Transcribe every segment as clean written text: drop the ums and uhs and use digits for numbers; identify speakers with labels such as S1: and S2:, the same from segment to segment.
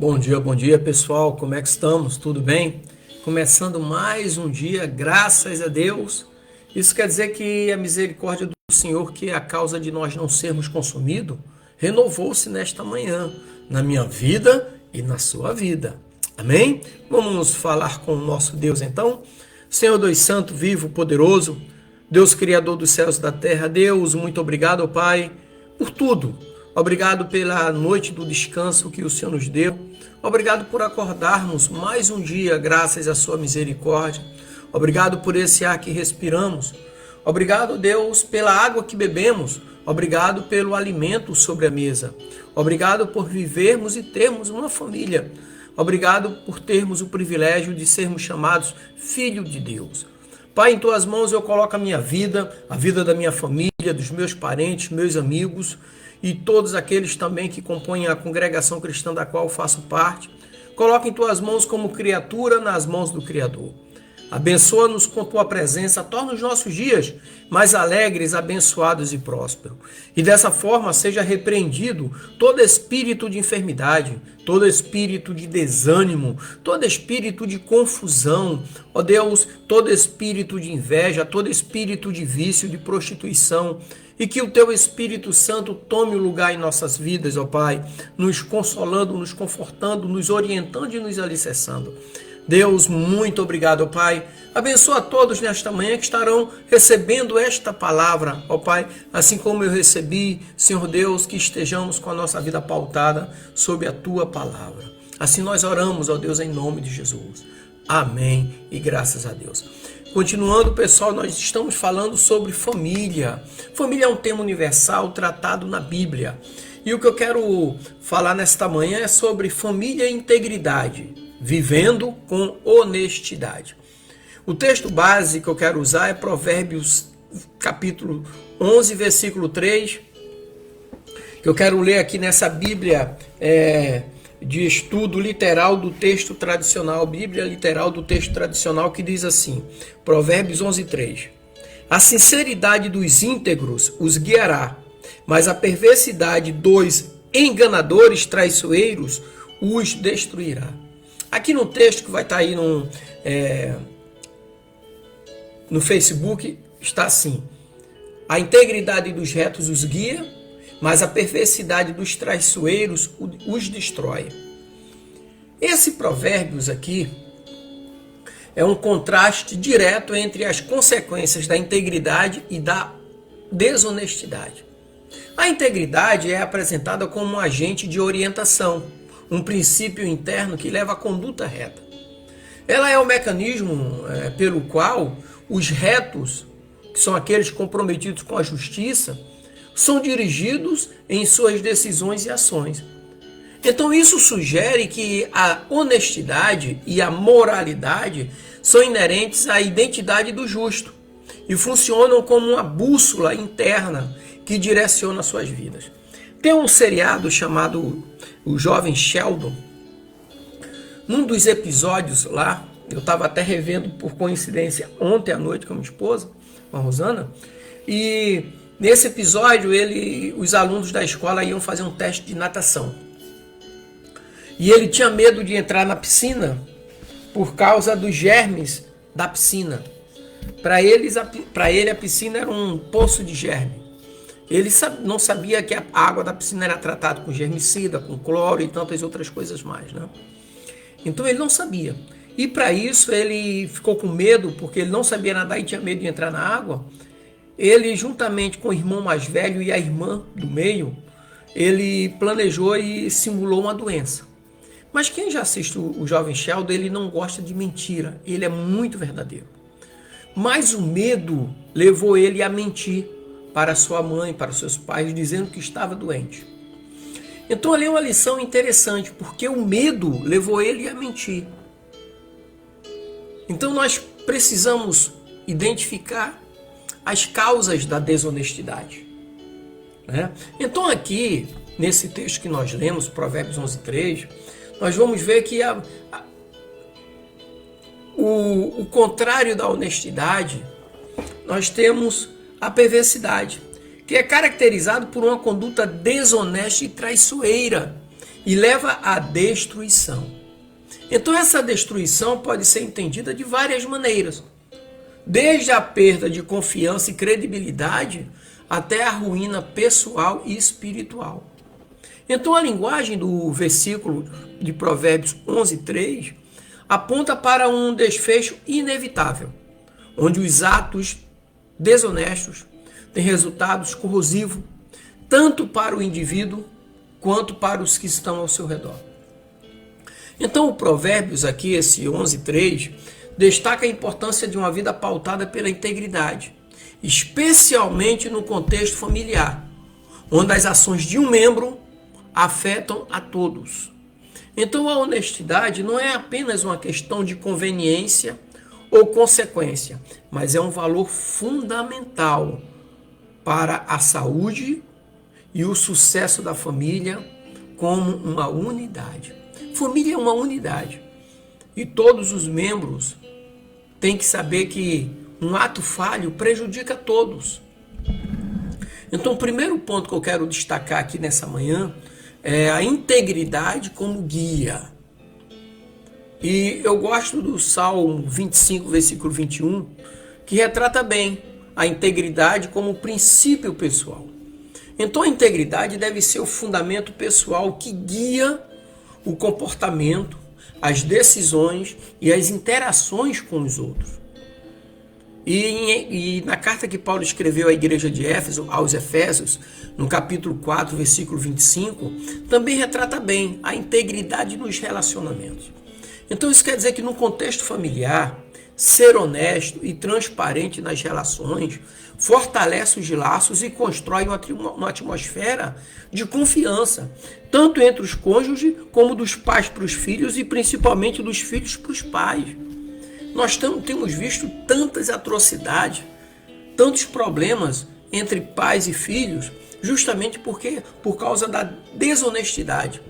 S1: Bom dia pessoal, como é que estamos? Tudo bem? Começando mais um dia, graças a Deus. Isso quer dizer que a misericórdia do Senhor, que é a causa de nós não sermos consumidos, renovou-se nesta manhã, na minha vida e na sua vida. Amém? Vamos falar com o nosso Deus então? Senhor Deus Santo, vivo, poderoso, Deus Criador dos céus e da terra, Deus, muito obrigado, Pai, por tudo. Obrigado pela noite do descanso que o Senhor nos deu. Obrigado por acordarmos mais um dia, graças à sua misericórdia. Obrigado por esse ar que respiramos. Obrigado, Deus, pela água que bebemos. Obrigado pelo alimento sobre a mesa. Obrigado por vivermos e termos uma família. Obrigado por termos o privilégio de sermos chamados filho de Deus. Pai, em tuas mãos eu coloco a minha vida, a vida da minha família, dos meus parentes, meus amigos e todos aqueles também que compõem a congregação cristã da qual faço parte. Coloca em tuas mãos como criatura nas mãos do Criador. Abençoa-nos com tua presença, torna os nossos dias mais alegres, abençoados e prósperos. E dessa forma seja repreendido todo espírito de enfermidade, todo espírito de desânimo, todo espírito de confusão, ó Deus, todo espírito de inveja, todo espírito de vício, de prostituição, e que o teu Espírito Santo tome o lugar em nossas vidas, ó Pai, nos consolando, nos confortando, nos orientando e nos alicerçando. Deus, muito obrigado, ó Pai. Abençoa a todos nesta manhã que estarão recebendo esta palavra, ó Pai, assim como eu recebi, Senhor Deus, que estejamos com a nossa vida pautada sob a tua palavra. Assim nós oramos, ó Deus, em nome de Jesus. Amém e graças a Deus. Continuando, pessoal, nós estamos falando sobre família. Família é um tema universal tratado na Bíblia. E o que eu quero falar nesta manhã é sobre família e integridade, vivendo com honestidade. O texto base que eu quero usar é Provérbios capítulo 11, versículo 3, que eu quero ler aqui nessa Bíblia de estudo literal do texto tradicional, Bíblia literal do texto tradicional, que diz assim, Provérbios 11, 3. A sinceridade dos íntegros os guiará, mas a perversidade dos enganadores traiçoeiros os destruirá. Aqui no texto que vai estar aí no Facebook, está assim: a integridade dos retos os guia, mas a perversidade dos traiçoeiros os destrói. Esse Provérbios aqui é um contraste direto entre as consequências da integridade e da desonestidade. A integridade é apresentada como um agente de orientação, um princípio interno que leva à conduta reta. Ela é o mecanismo pelo qual os retos, que são aqueles comprometidos com a justiça, são dirigidos em suas decisões e ações. Então isso sugere que a honestidade e a moralidade são inerentes à identidade do justo e funcionam como uma bússola interna que direciona suas vidas. Tem um seriado chamado O Jovem Sheldon. Num dos episódios lá, eu estava até revendo por coincidência ontem à noite com a minha esposa, com a Rosana, e nesse episódio os alunos da escola iam fazer um teste de natação. E ele tinha medo de entrar na piscina por causa dos germes da piscina. Para ele a piscina era um poço de germe. Ele não sabia que a água da piscina era tratada com germicida, com cloro e tantas outras coisas mais, né? Então ele não sabia. E para isso ele ficou com medo, porque ele não sabia nadar e tinha medo de entrar na água. Ele, juntamente com o irmão mais velho e a irmã do meio, ele planejou e simulou uma doença. Mas quem já assiste o Jovem Sheldon, ele não gosta de mentira. Ele é muito verdadeiro. Mas o medo levou ele a mentir para sua mãe, para seus pais, dizendo que estava doente. Então ali é uma lição interessante, porque o medo levou ele a mentir. Então nós precisamos identificar as causas da desonestidade, né? Então aqui, nesse texto que nós lemos, Provérbios 11, 3, nós vamos ver que o contrário da honestidade, nós temos a perversidade, que é caracterizado por uma conduta desonesta e traiçoeira, e leva à destruição. Então essa destruição pode ser entendida de várias maneiras, desde a perda de confiança e credibilidade até a ruína pessoal e espiritual. Então a linguagem do versículo de Provérbios 11:3 aponta para um desfecho inevitável, onde os atos desonestos têm resultados corrosivos, tanto para o indivíduo quanto para os que estão ao seu redor. Então o Provérbios aqui, esse 11:3, destaca a importância de uma vida pautada pela integridade, especialmente no contexto familiar, onde as ações de um membro afetam a todos. Então a honestidade não é apenas uma questão de conveniência ou consequência, mas é um valor fundamental para a saúde e o sucesso da família como uma unidade. Família é uma unidade e todos os membros têm que saber que um ato falho prejudica todos. Então o primeiro ponto que eu quero destacar aqui nessa manhã é a integridade como guia. E eu gosto do Salmo 25, versículo 21, que retrata bem a integridade como princípio pessoal. Então a integridade deve ser o fundamento pessoal que guia o comportamento, as decisões e as interações com os outros. E na carta que Paulo escreveu à igreja de Éfeso, aos Efésios, no capítulo 4, versículo 25, também retrata bem a integridade nos relacionamentos. Então isso quer dizer que no contexto familiar, ser honesto e transparente nas relações fortalece os laços e constrói uma atmosfera de confiança, tanto entre os cônjuges como dos pais para os filhos e principalmente dos filhos para os pais. Nós temos visto tantas atrocidades, tantos problemas entre pais e filhos, justamente por causa da desonestidade,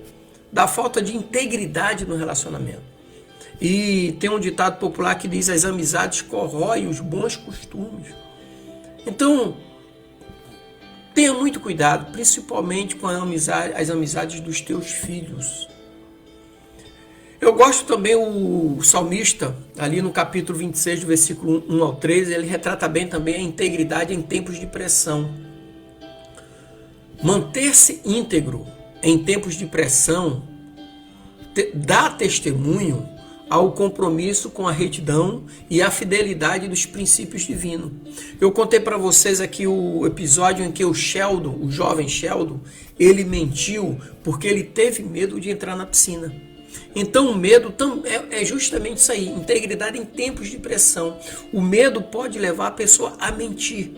S1: da falta de integridade no relacionamento. E tem um ditado popular que diz: as amizades corroem os bons costumes. Então, tenha muito cuidado, principalmente com as amizades dos teus filhos. Eu gosto também o salmista, ali no capítulo 26, do versículo 1 ao 13, ele retrata bem também a integridade em tempos de pressão. Manter-se íntegro em tempos de pressão dá testemunho ao compromisso com a retidão e a fidelidade dos princípios divinos. Eu contei para vocês aqui o episódio em que o jovem Sheldon, ele mentiu porque ele teve medo de entrar na piscina. Então o medo é justamente isso aí, integridade em tempos de pressão. O medo pode levar a pessoa a mentir,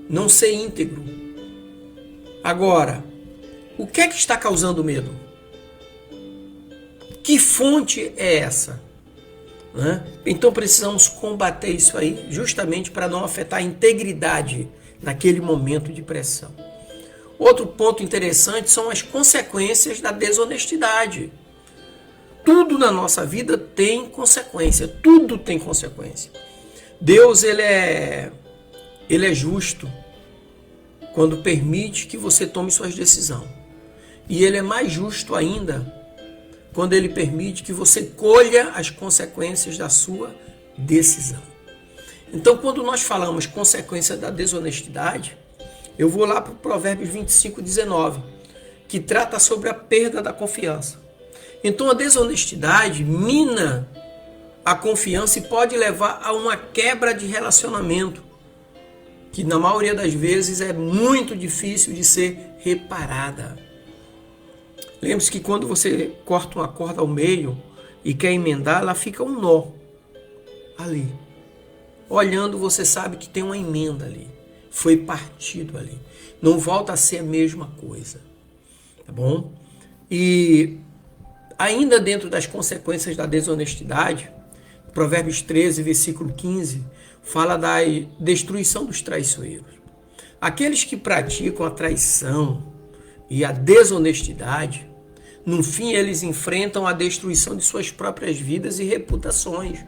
S1: não ser íntegro. Agora, o que é que está causando medo? Que fonte é essa? Então precisamos combater isso aí, justamente para não afetar a integridade naquele momento de pressão. Outro ponto interessante são as consequências da desonestidade. Tudo na nossa vida tem consequência, tudo tem consequência. Deus ele é justo quando permite que você tome suas decisões. E ele é mais justo ainda quando ele permite que você colha as consequências da sua decisão. Então, quando nós falamos consequência da desonestidade, eu vou lá para o Provérbios 25, 19, que trata sobre a perda da confiança. Então a desonestidade mina a confiança e pode levar a uma quebra de relacionamento, que na maioria das vezes é muito difícil de ser reparada. Lembre-se que quando você corta uma corda ao meio e quer emendar, ela fica um nó ali. Olhando, você sabe que tem uma emenda ali, foi partido ali. Não volta a ser a mesma coisa, tá bom? E ainda dentro das consequências da desonestidade, Provérbios 13, versículo 15, fala da destruição dos traiçoeiros. Aqueles que praticam a traição e a desonestidade, no fim eles enfrentam a destruição de suas próprias vidas e reputações.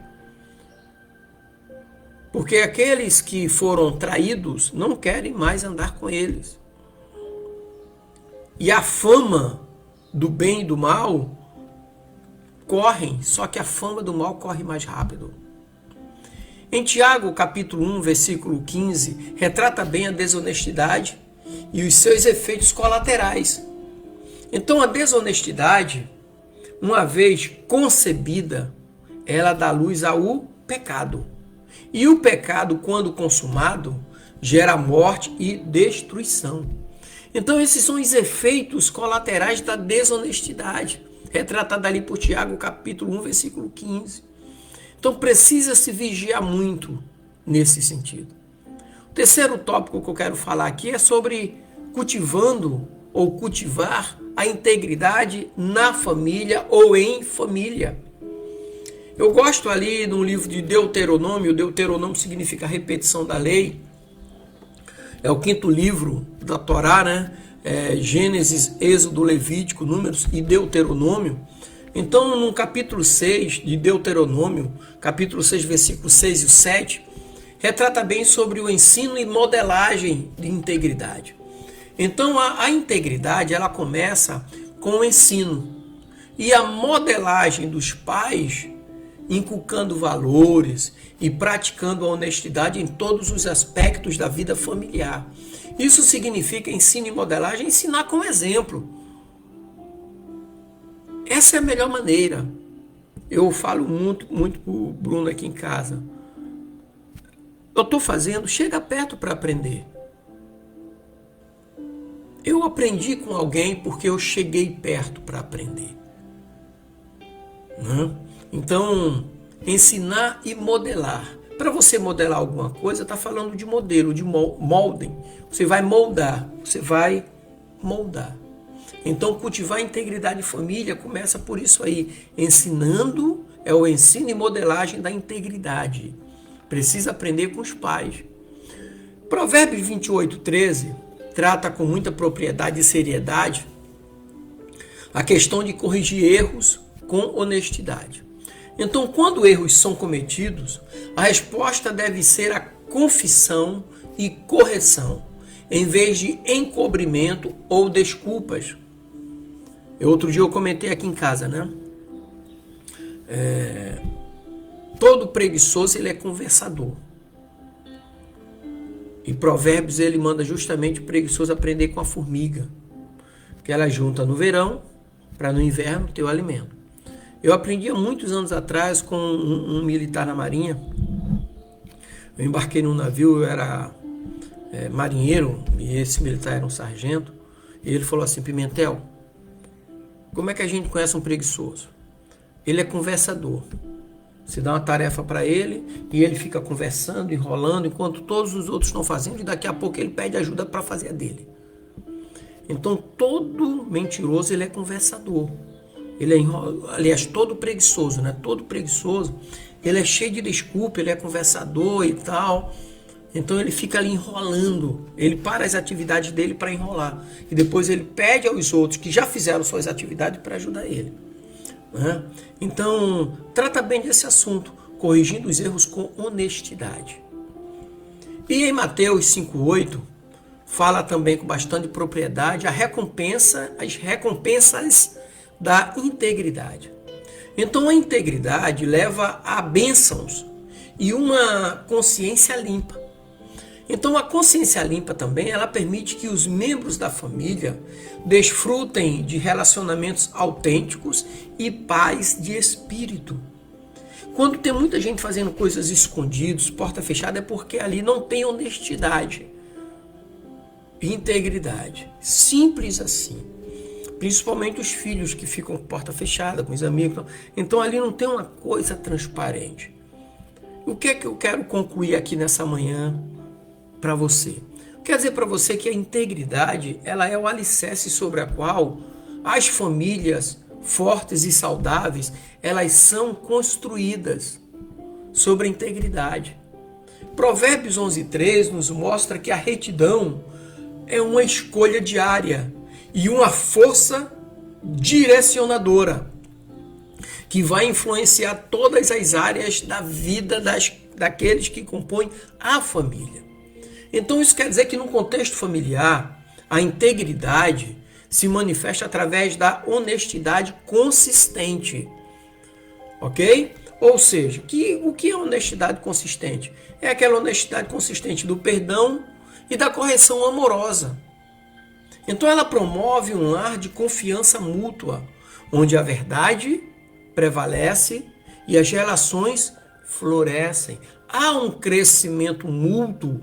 S1: Porque aqueles que foram traídos não querem mais andar com eles. E a fama do bem e do mal correm, só que a fama do mal corre mais rápido. Em Tiago, capítulo 1, versículo 15, retrata bem a desonestidade e os seus efeitos colaterais. Então, a desonestidade, uma vez concebida, ela dá luz ao pecado. E o pecado, quando consumado, gera morte e destruição. Então, esses são os efeitos colaterais da desonestidade, retratada ali por Tiago, capítulo 1, versículo 15. Então, precisa se vigiar muito nesse sentido. O terceiro tópico que eu quero falar aqui é sobre cultivando ou cultivar a integridade na família ou em família. Eu gosto ali no livro de Deuteronômio. Deuteronômio significa repetição da lei. É o quinto livro da Torá, né? Gênesis, Êxodo, Levítico, Números e Deuteronômio. Então, no capítulo 6 de Deuteronômio, capítulo 6, versículos 6 e 7, retrata bem sobre o ensino e modelagem de integridade. Então, a integridade, ela começa com o ensino. E a modelagem dos pais, inculcando valores e praticando a honestidade em todos os aspectos da vida familiar. Isso significa ensino e modelagem, ensinar com exemplo. Essa é a melhor maneira. Eu falo muito para o Bruno aqui em casa. Eu estou fazendo, chega perto para aprender. Eu aprendi com alguém porque eu cheguei perto para aprender. Então, ensinar e modelar. Para você modelar alguma coisa, está falando de modelo, de molding. Você vai moldar, você vai moldar. Então, cultivar a integridade de família começa por isso aí. Ensinando é o ensino e modelagem da integridade. Precisa aprender com os pais. Provérbios 28, 13 trata com muita propriedade e seriedade a questão de corrigir erros com honestidade. Então, quando erros são cometidos, a resposta deve ser a confissão e correção, em vez de encobrimento ou desculpas. Outro dia eu comentei aqui em casa, né? Todo preguiçoso ele é conversador. E Provérbios ele manda justamente o preguiçoso aprender com a formiga, que ela junta no verão para no inverno ter o alimento. Eu aprendi há muitos anos atrás com um militar na Marinha. Eu embarquei num navio, eu era marinheiro e esse militar era um sargento. E ele falou assim: Pimentel, como é que a gente conhece um preguiçoso? Ele é conversador. Você dá uma tarefa para ele e ele fica conversando, enrolando, enquanto todos os outros estão fazendo, e daqui a pouco ele pede ajuda para fazer a dele. Então, todo mentiroso ele é conversador. Ele aliás, todo preguiçoso, né? Todo preguiçoso, ele é cheio de desculpa, ele é conversador e tal. Então ele fica ali enrolando, ele para as atividades dele para enrolar. E depois ele pede aos outros que já fizeram suas atividades para ajudar ele. Né? Então, trata bem desse assunto, corrigindo os erros com honestidade. E em Mateus 5,8, fala também com bastante propriedade as recompensas da integridade. Então, a integridade leva a bênçãos e uma consciência limpa. Então, a consciência limpa também, ela permite que os membros da família desfrutem de relacionamentos autênticos e paz de espírito. Quando tem muita gente fazendo coisas escondidas, porta fechada, é porque ali não tem honestidade e integridade. Simples assim. Principalmente os filhos que ficam com porta fechada, com os amigos. Então, ali não tem uma coisa transparente. O que é que eu quero concluir aqui nessa manhã para você? Quer dizer para você que a integridade ela é o alicerce sobre a qual as famílias fortes e saudáveis elas são construídas sobre a integridade. Provérbios 11:3 nos mostra que a retidão é uma escolha diária e uma força direcionadora que vai influenciar todas as áreas da vida daqueles que compõem a família. Então isso quer dizer que no contexto familiar, a integridade se manifesta através da honestidade consistente. Ok? Ou seja, o que é honestidade consistente? É aquela honestidade consistente do perdão e da correção amorosa. Então ela promove um lar de confiança mútua, onde a verdade prevalece e as relações florescem. Há um crescimento mútuo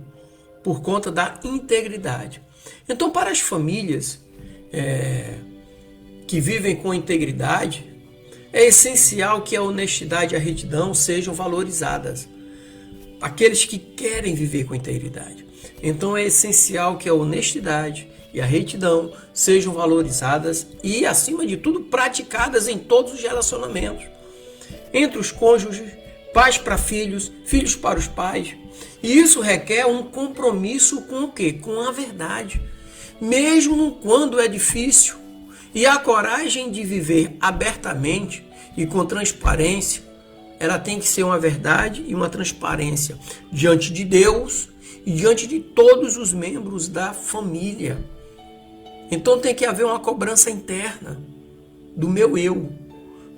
S1: por conta da integridade. Então, para as famílias que vivem com integridade, é essencial que a honestidade e a retidão sejam valorizadas. Aqueles que querem viver com integridade. Então é essencial que a honestidade e a retidão sejam valorizadas e, acima de tudo, praticadas em todos os relacionamentos. Entre os cônjuges, pais para filhos, filhos para os pais. E isso requer um compromisso com o quê? Com a verdade. Mesmo quando é difícil. E a coragem de viver abertamente e com transparência, ela tem que ser uma verdade e uma transparência diante de Deus e diante de todos os membros da família. Então tem que haver uma cobrança interna do meu eu,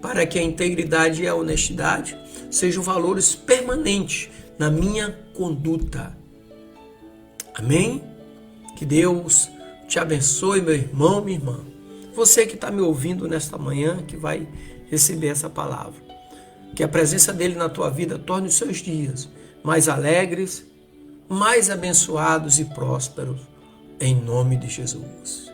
S1: para que a integridade e a honestidade sejam valores permanentes na minha conduta. Amém? Que Deus te abençoe, meu irmão, minha irmã. Você que está me ouvindo nesta manhã, que vai receber essa palavra. Que a presença dele na tua vida torne os seus dias mais alegres, mais abençoados e prósperos, em nome de Jesus.